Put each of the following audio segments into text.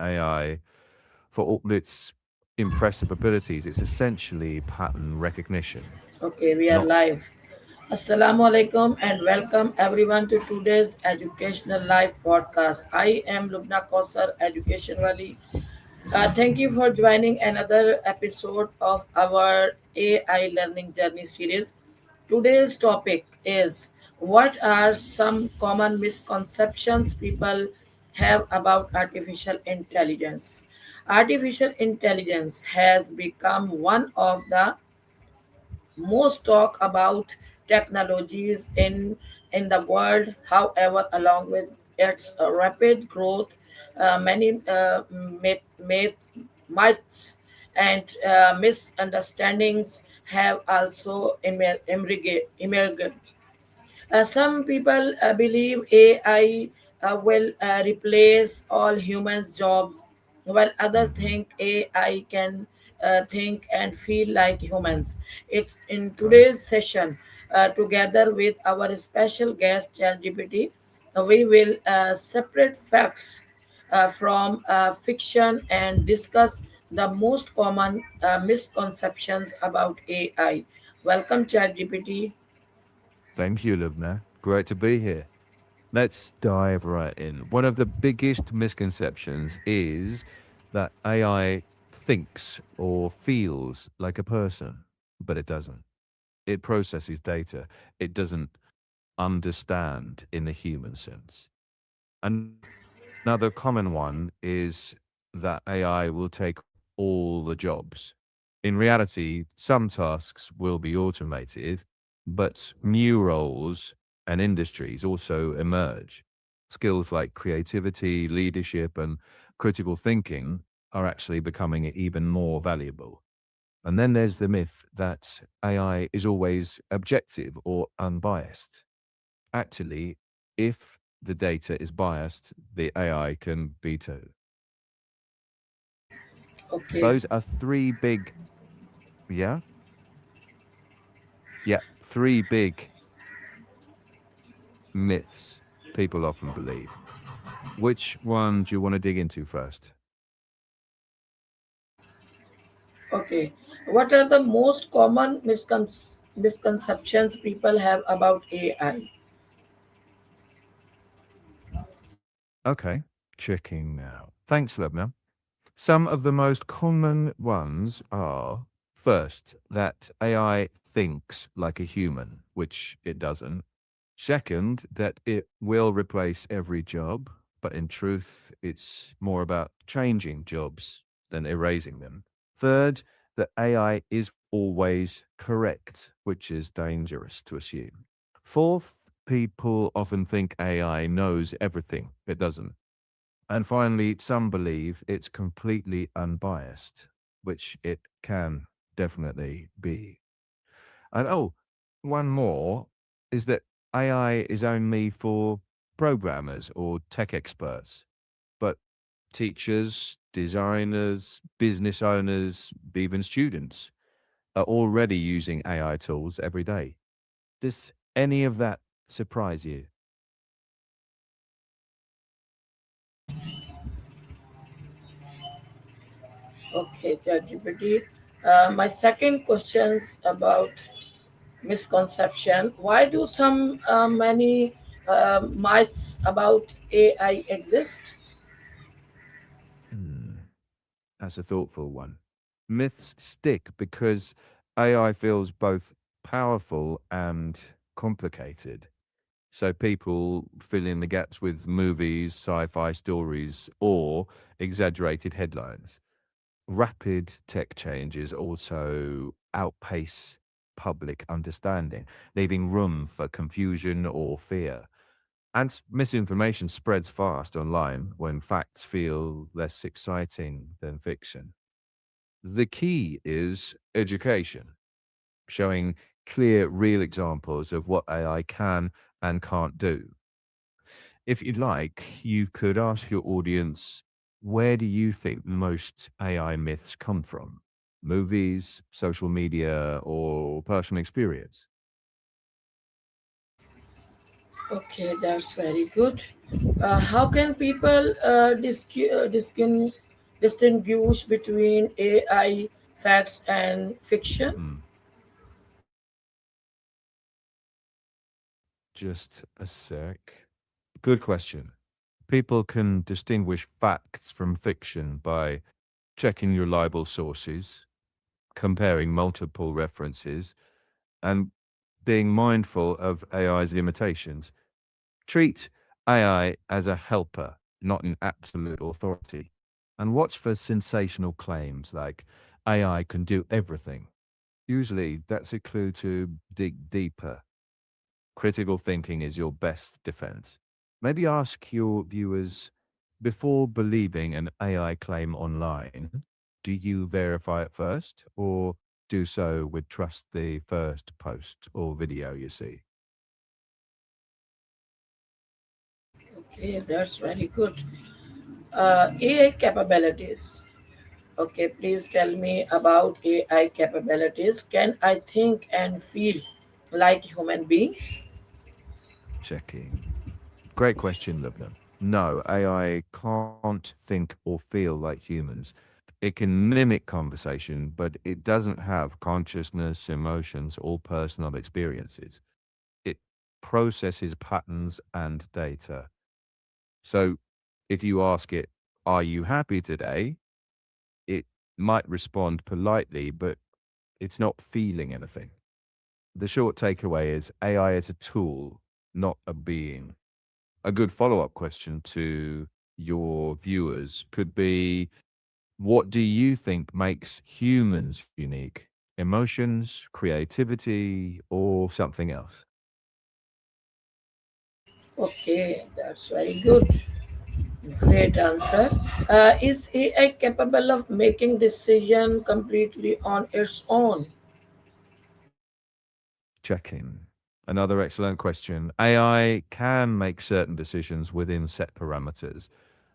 AI, for all its impressive abilities, it's essentially pattern recognition, Okay, we are not. live. Assalamu Alaikum and welcome everyone to today's Educational Live podcast. I am Lubna Kausar, EducationWali. Thank you for joining another episode of our AI Learning Journey series. Today's topic is what are some common misconceptions people have about artificial intelligence? Artificial intelligence has become one of the most talk about technologies in the world. However, along with its rapid growth, many myths and misunderstandings have also emerged. Some people believe AI will replace all humans' jobs, while others Mhm. think AI can think and feel like humans. It's in Right. today's session, together with our special guest ChatGPT, we will separate facts from fiction and discuss the most common misconceptions about AI. Welcome, ChatGPT. Thank you, Lubna. Great to be here. Let's dive right in. One of the biggest misconceptions is that AI thinks or feels like a person, but it doesn't. It processes data. It doesn't understand in the human sense. Another common one is that AI will take all the jobs. In reality, some tasks will be automated, but new roles and industries also emerge. Skills like creativity, leadership, and critical thinking are actually becoming even more valuable. And then there's the myth that AI is always objective or unbiased. Actually, if the data is biased, the AI can be too. Okay. Those are three big, yeah, yeah, three big myths people often believe. Which one do you want to dig into first? Okay. What are the most common misconceptions people have about AI? Okay, checking now. Thanks, Lebna. Some of the most common ones are first, that AI thinks like a human, which it doesn't. Second, that it will replace every job, but in truth, it's more about changing jobs than erasing them. Third, that AI is always correct, which is dangerous to assume. Fourth, people often think AI knows everything. It doesn't. And finally, some believe it's completely unbiased, which it can definitely be. And oh, one more is that AI is only for programmers or tech experts, but teachers, designers, business owners, even students are already using AI tools every day. Does any of that surprise you? Okay, ChatGPT. My second question's about misconception. Why do some many myths about AI exist? Hmm, that's a thoughtful one. Myths stick because AI feels both powerful and complicated. So people fill in the gaps with movies, sci-fi stories, or exaggerated headlines. Rapid tech changes also outpace public understanding, leaving room for confusion or fear. And misinformation spreads fast online when facts feel less exciting than fiction. The key is education, showing clear, real examples of what AI can and can't do. If you'd like, you could ask your audience, where do you think most AI myths come from? Movies, social media, or personal experience? Okay, that's very good. How can people distinguish between AI facts and fiction? Hmm. Just a sec. Good question. People can distinguish facts from fiction by checking reliable sources, comparing multiple references, and being mindful of AI's limitations. Treat AI as a helper, not an absolute authority. And watch for sensational claims like AI can do everything. Usually, that's a clue to dig deeper. Critical thinking is your best defense. Maybe ask your viewers before believing an AI claim online, do you verify it first or do so with trust the first post or video you see? Okay, that's very good. AI capabilities. Okay, please tell me about AI capabilities. Can I think and feel like human beings? Checking. Great question, Lubna. No, AI can't think or feel like humans. It can mimic conversation, but it doesn't have consciousness, emotions, or personal experiences. It processes patterns and data. So if you ask it, are you happy today? It might respond politely, but it's not feeling anything. The short takeaway is AI is a tool, not a being. A good follow up question to your viewers could be, what do you think makes humans unique? Emotions, creativity, or something else? Okay, that's very good. Great answer. Is AI capable of making decision completely on its own? Checking. Another excellent question. AI can make certain decisions within set parameters,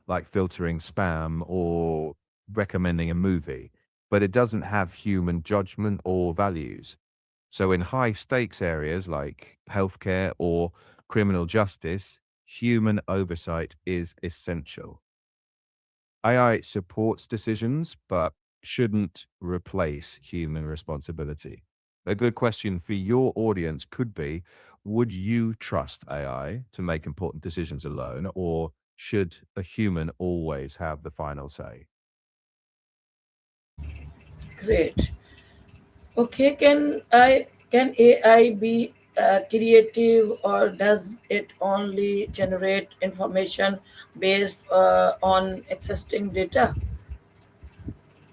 like filtering spam or recommending a movie, but it doesn't have human judgment or values. So, in high stakes areas like healthcare or criminal justice, human oversight is essential. AI supports decisions, but shouldn't replace human responsibility. A good question for your audience could be, would you trust AI to make important decisions alone, or should a human always have the final say? Great. Okay, can AI be creative, or does it only generate information based on existing data?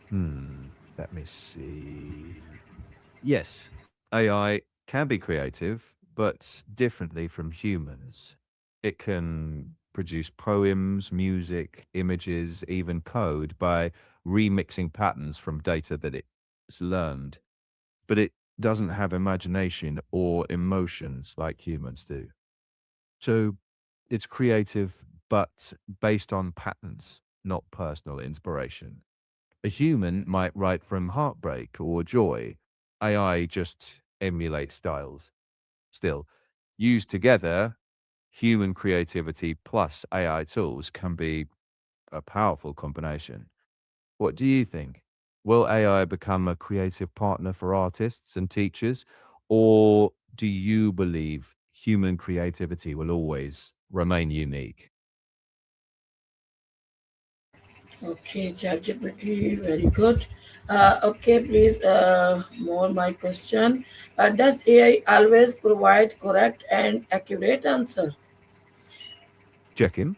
Hmm, let me see. Yes, AI can be creative, but differently from humans. It can produce poems, music, images, even code by remixing patterns from data that it's learned. But it doesn't have imagination or emotions like humans do. So it's creative, but based on patterns, not personal inspiration. A human might write from heartbreak or joy. AI just emulates styles. Still, used together, human creativity plus AI tools can be a powerful combination. What do you think? Will AI become a creative partner for artists and teachers? Or do you believe human creativity will always remain unique? Okay, ChatGPT, very good. Okay, please, more my question. Does AI always provide correct and accurate answer? Check in.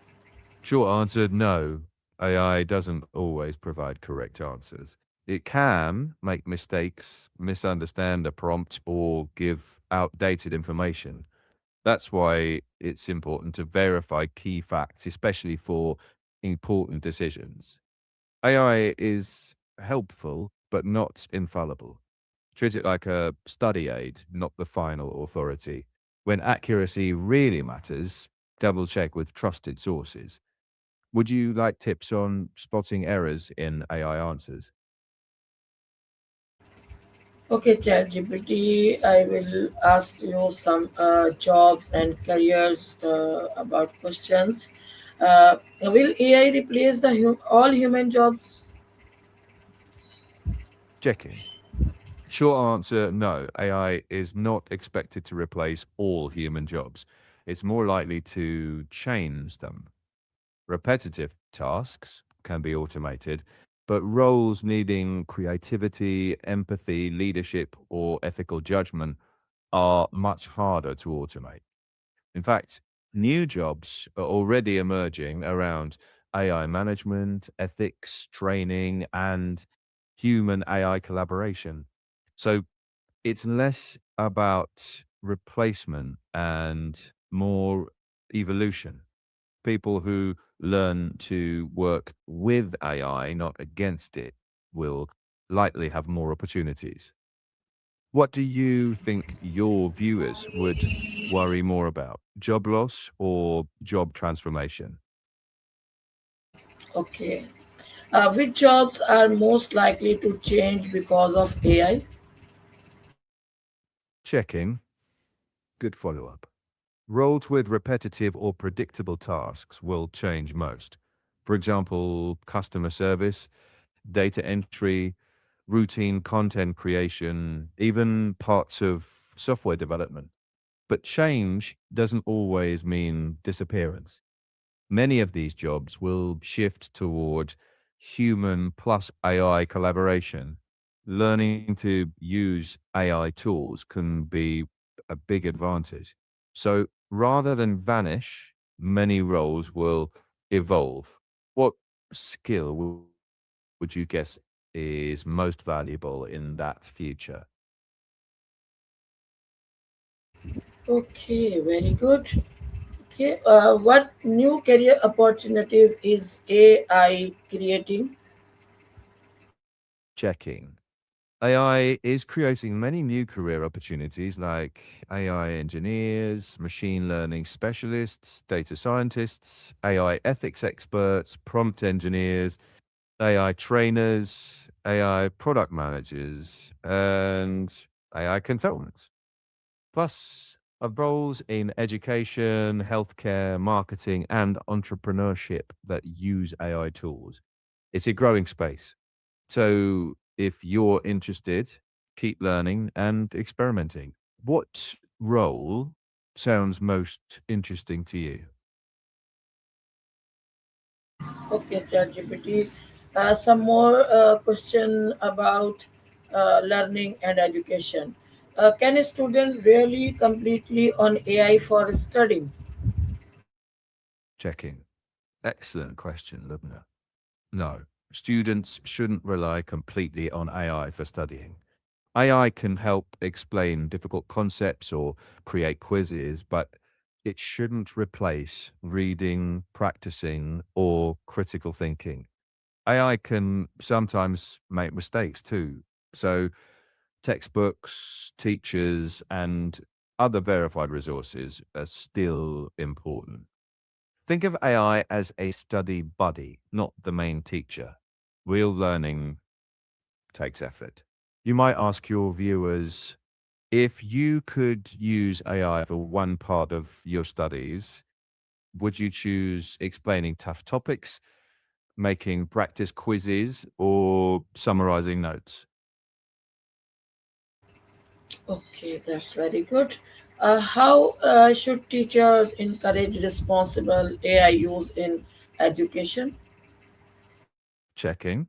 Short answer, no. AI doesn't always provide correct answers. It can make mistakes, misunderstand a prompt, or give outdated information. That's why it's important to verify key facts, especially for important decisions. AI is helpful, but not infallible. Treat it like a study aid, not the final authority. When accuracy really matters, double check with trusted sources. Would you like tips on spotting errors in AI answers? Okay, ChatGPT, I will ask you some jobs and careers about questions. Will AI replace all human jobs? Checking. Short answer, no. AI is not expected to replace all human jobs. It's more likely to change them. Repetitive tasks can be automated, but roles needing creativity, empathy, leadership, or ethical judgment are much harder to automate. In fact, new jobs are already emerging around AI management, ethics, training, and human AI collaboration. So it's less about replacement and more evolution. People who learn to work with AI, not against it, will likely have more opportunities. What do you think your viewers would worry more about? Job loss or job transformation? Okay. Which jobs are most likely to change because of AI? Checking. Good follow up. Roles with repetitive or predictable tasks will change most. For example, customer service, data entry, routine content creation, even parts of software development. But change doesn't always mean disappearance. Many of these jobs will shift toward human plus AI collaboration. Learning to use AI tools can be a big advantage. So rather than vanish, many roles will evolve. What skill would you guess is most valuable in that future? Okay, very good. Okay, what new career opportunities is AI creating? Checking. AI is creating many new career opportunities like AI engineers, machine learning specialists, data scientists, AI ethics experts, prompt engineers, AI trainers, AI product managers, and AI consultants. Plus, roles in education, healthcare, marketing, and entrepreneurship that use AI tools. It's a growing space. So if you're interested, keep learning and experimenting. What role sounds most interesting to you? Okay, ChatGPT. Some more question about learning and education. Can a student really completely on AI for studying? Checking. Excellent question, Lubna. No, students shouldn't rely completely on AI for studying. AI can help explain difficult concepts or create quizzes, but it shouldn't replace reading, practicing, or critical thinking. AI can sometimes make mistakes too. So, textbooks, teachers, and other verified resources are still important. Think of AI as a study buddy, not the main teacher. Real learning takes effort. You might ask your viewers, if you could use AI for one part of your studies, would you choose explaining tough topics, making practice quizzes, or summarizing notes? Okay, that's very good. How should teachers encourage responsible AI use in education? Checking.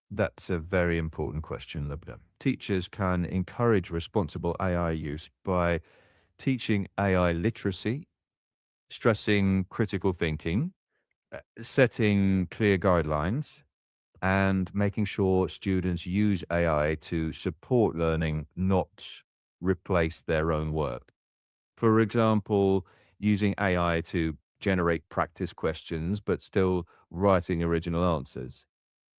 That's a very important question, Lubna. Teachers can encourage responsible AI use by teaching AI literacy, stressing critical thinking, setting clear guidelines, and making sure students use AI to support learning, not replace their own work. For example, using AI to generate practice questions, but still writing original answers.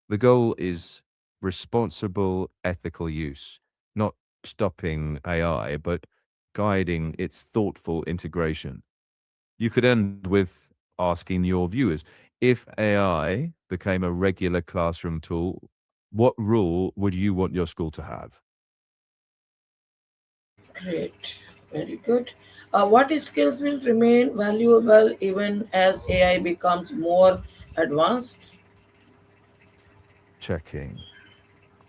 The goal is responsible, ethical use, not stopping AI, but guiding its thoughtful integration. You could end with asking your viewers, if AI became a regular classroom tool, what rule would you want your school to have? Great, very good. What skills will remain valuable even as AI becomes more advanced? Checking.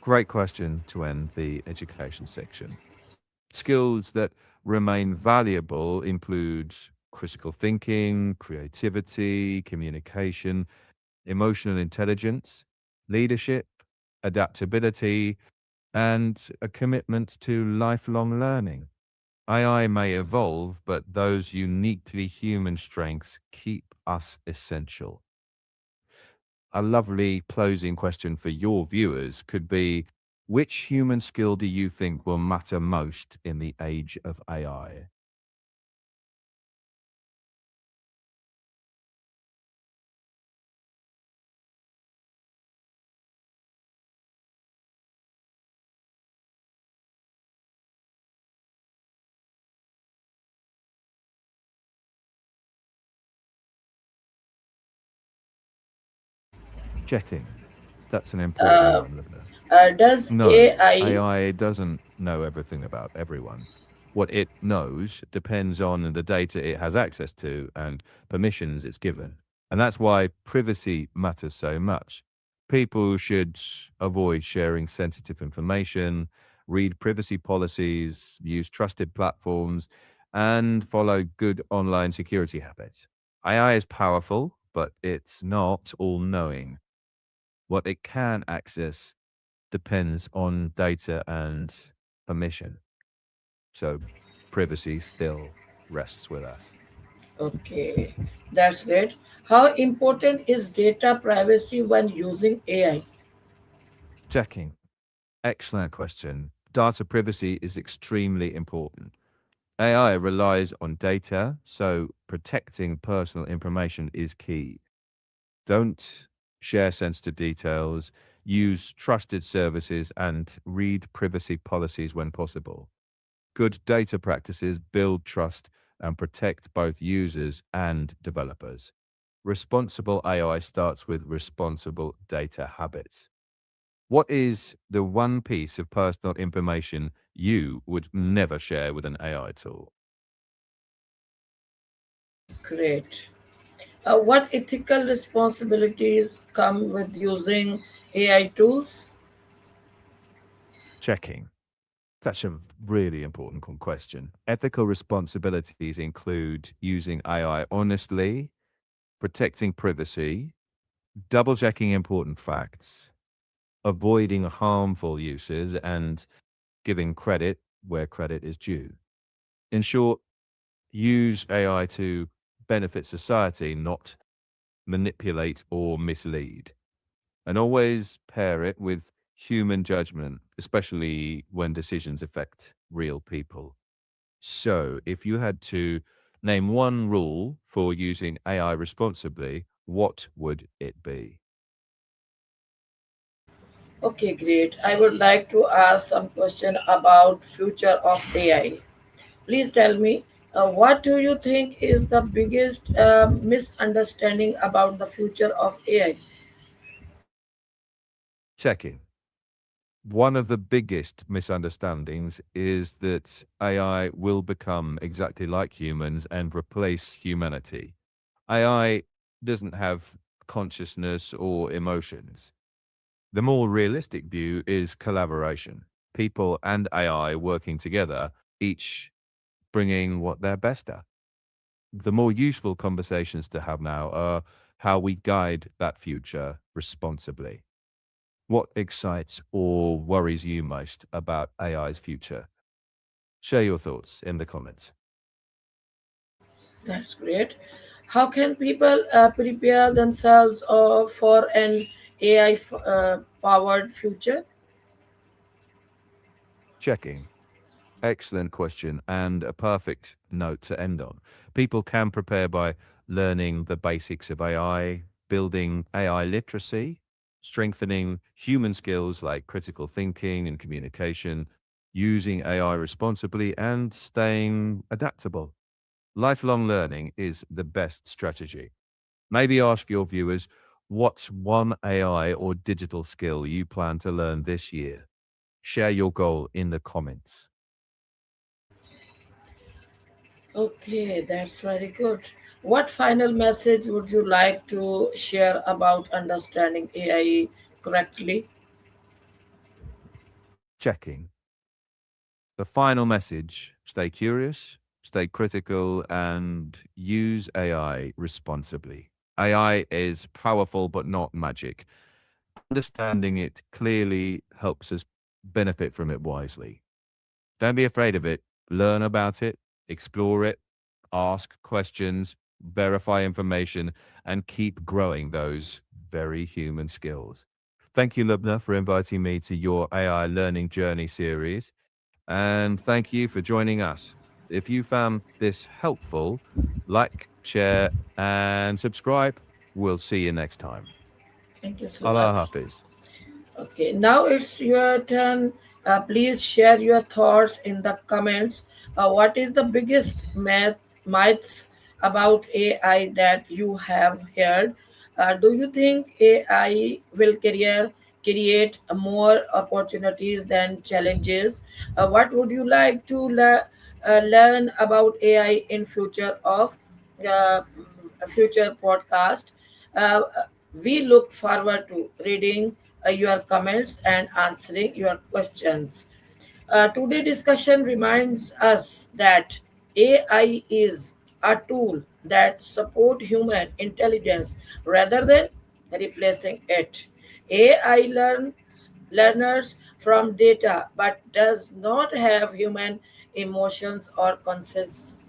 Great question to end the education section. Skills that remain valuable include critical thinking, creativity, communication, emotional intelligence, leadership, adaptability, and a commitment to lifelong learning. AI may evolve, but those uniquely human strengths keep us essential. A lovely closing question for your viewers could be, which human skill do you think will matter most in the age of AI? Checking. That's an important Uh, one, Lubna. does No, AI AI doesn't know everything about everyone. What it knows depends on the data it has access to and permissions it's given. And that's why privacy matters so much. People should avoid sharing sensitive information, read privacy policies, use trusted platforms, and follow good online security habits. AI is powerful, but it's not all knowing. What it can access depends on data and permission. So privacy still rests with us. Okay, that's great. How important is data privacy when using AI? Checking. Excellent question. Data privacy is extremely important. AI relies on data, so protecting personal information is key. Don't share sensitive details, use trusted services, and read privacy policies when possible. Good data practices build trust and protect both users and developers. Responsible AI starts with responsible data habits. What is the one piece of personal information you would never share with an AI tool? Great. What ethical responsibilities come with using AI tools? Checking. That's a really important question. Ethical responsibilities include using AI honestly, protecting privacy, double checking important facts, avoiding harmful uses, and giving credit where credit is due. In short, use AI to benefit society, not manipulate or mislead. And always pair it with human judgment, especially when decisions affect real people. So, if you had to name one rule for using AI responsibly, what would it be? Okay, great. I would like to ask some question about future of AI. Please tell me, what do you think is the biggest misunderstanding about the future of AI? Checking. One of the biggest misunderstandings is that AI will become exactly like humans and replace humanity. AI doesn't have consciousness or emotions. The more realistic view is collaboration. People and AI working together, each bringing what they're best at. The more useful conversations to have now are how we guide that future responsibly. What excites or worries you most about AI's future? Share your thoughts in the comments. That's great. How can people prepare themselves for an AI powered future? Checking. Excellent question and a perfect note to end on. People can prepare by learning the basics of AI, building AI literacy, strengthening human skills like critical thinking and communication, using AI responsibly, and staying adaptable. Lifelong learning is the best strategy. Maybe ask your viewers, what's one AI or digital skill you plan to learn this year? Share your goal in the comments. Okay, that's very good. What final message would you like to share about understanding AI correctly? Checking. The final message: stay curious, stay critical, and use AI responsibly. AI is powerful but not magic. Understanding it clearly helps us benefit from it wisely. Don't be afraid of it. Learn about it, explore it, ask questions, verify information, and keep growing those very human skills. Thank you, Lubna, for inviting me to your AI Learning Journey series. And thank you for joining us. If you found this helpful, like, share, and subscribe. We'll see you next time. Thank you so Allah much. Hafiz. Okay, now it's your turn. Please share your thoughts in the comments. What is the biggest myths about AI that you have heard? Do you think AI will create more opportunities than challenges? What would you like to learn about AI in uh, future podcast? Uh, we look forward to reading your comments and answering your questions. Today discussion reminds us that AI is a tool that support human intelligence rather than replacing it. AI learners from data but does not have human emotions or conscience.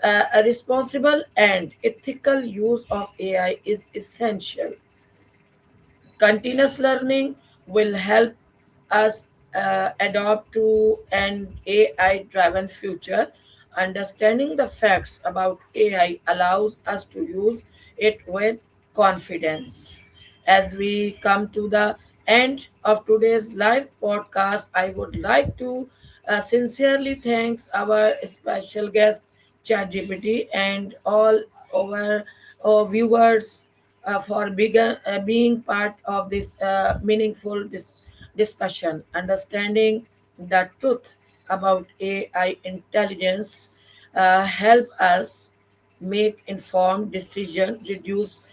A responsible and ethical use of AI is essential. Continuous learning will help us adopt to an AI driven future. Understanding the facts about AI allows us to use it with confidence. As we come to the end of today's live podcast, I would like to sincerely thank our special guest, ChatGPT, and all our viewers for being part of this meaningful discussion. Understanding the truth about AI intelligence help us make informed decisions, reduce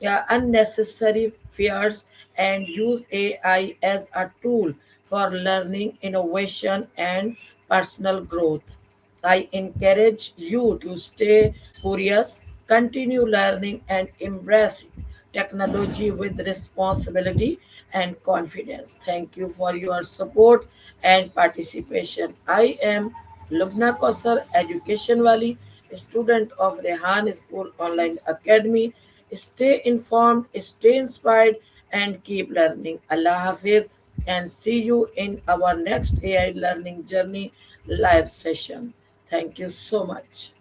unnecessary fears, and use AI as a tool for learning, innovation, and personal growth. I encourage you to stay curious, continue learning, and embrace technology with responsibility and confidence. Thank you for your support and participation. I am Lubna Kausar, EducationWali, student of Rehan School Online Academy. Stay informed, stay inspired, and keep learning. Allah Hafiz, and see you in our next AI learning journey live session. Thank you so much.